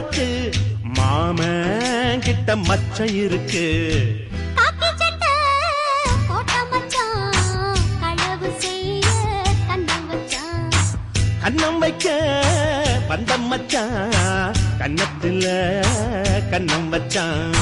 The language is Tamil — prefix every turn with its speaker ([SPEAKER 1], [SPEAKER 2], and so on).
[SPEAKER 1] உனக்கு மாமன் கிட்ட மச்சம் இருக்கு.
[SPEAKER 2] காக்கி சட்டை போட்ட மச்சான் களவு செய்ய கண்ணம் வச்சான்.
[SPEAKER 1] கண்ணம் வைக்க பந்தம் மச்சான் கன்னத்துல கண்ணம் வச்சான்.